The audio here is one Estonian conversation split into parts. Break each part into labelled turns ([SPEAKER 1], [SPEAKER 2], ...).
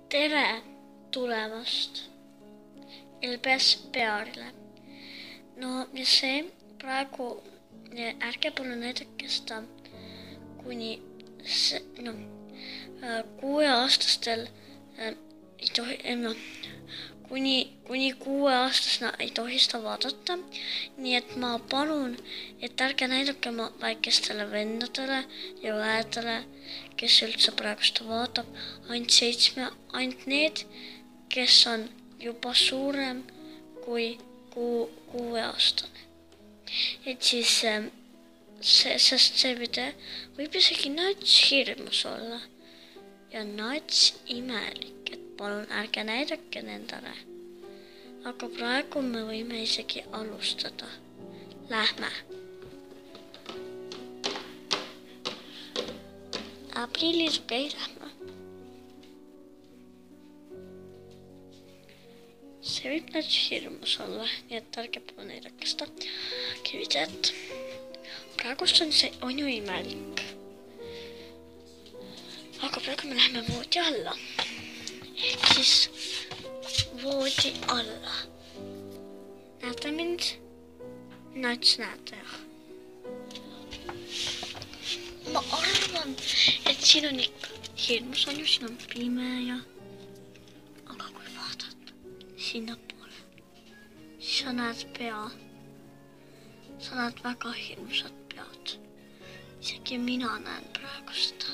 [SPEAKER 1] Tere tulemast LBS Pearile. No ja see praegu, ärge palun näidake seda kuni 6-aastastel ei tohi, kuni 6-aastasena ei tohi seda vaadata. Nii et ma palun, et ärge näidake oma väikestele vendadele ja õedele, kes üldse praegu seda vaatab, ainult need, kes on juba suurem kui 6-aastane. Et siis sest see video võib isegi nats hirmus olla ja nats imelik, et palun ärge näidake nendele. Aga praegu me võime isegi alustada. Lähme. Aprillis lähme. See võib nats hirmus olla, nii et ärge palun näidake seda videot. Praegust on ju imelik. Aga praegu me läheme voodi alla. Ehk siis voodi alla. Näete mind? Nats näete jah. Ma arvan, et siin on ikka hirmus on ju, siin on pime ja... Aga kui vaadad sinnapoole, siis sa näed pea. Sa näed väga hirmsad pead. Isegi mina näen praegu seda.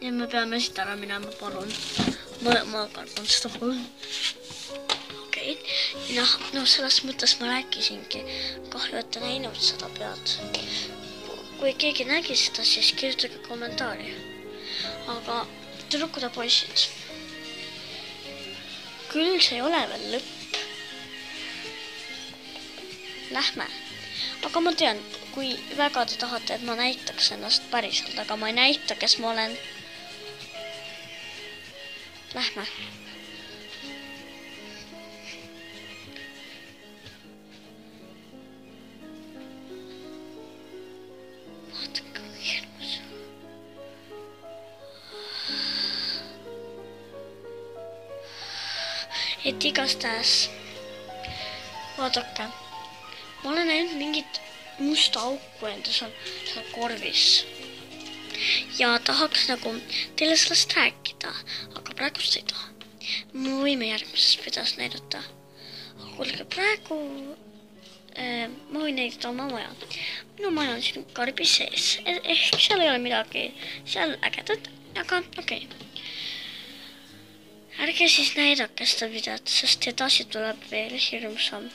[SPEAKER 1] Ja me peame siit ära minema, palun. Ma kardan seda, palun. Okei. No selles mõttes ma rääkisingi. Kahju, et te näinud seda pead. Kui keegi nägi seda, siis kirjutage kommentaari. Aga tüdrukud ja poisid. Küll see ei ole veel lõpp. Lähme. Aga ma tean, kui väga te tahate, et ma näitaks ennast päriselt, aga ma ei näita, kes ma olen. Lähme. Vaadake, kui hirmus. Et igastahes, vaadake, ma olen näinud mingit musta auku enda seal korvis. Ja tahaks nagu teile sellest rääkida, aga praegust ei taha. Me võime järgmises videos näidata. Aga kuulge, praegu ma võin näidata oma maja. Minu maja on siin karbi sees. Ehk seal ei ole midagi seal ägedat, aga okei. Ärge siis näidake seda videot, sest edasi tuleb veel hirmsam.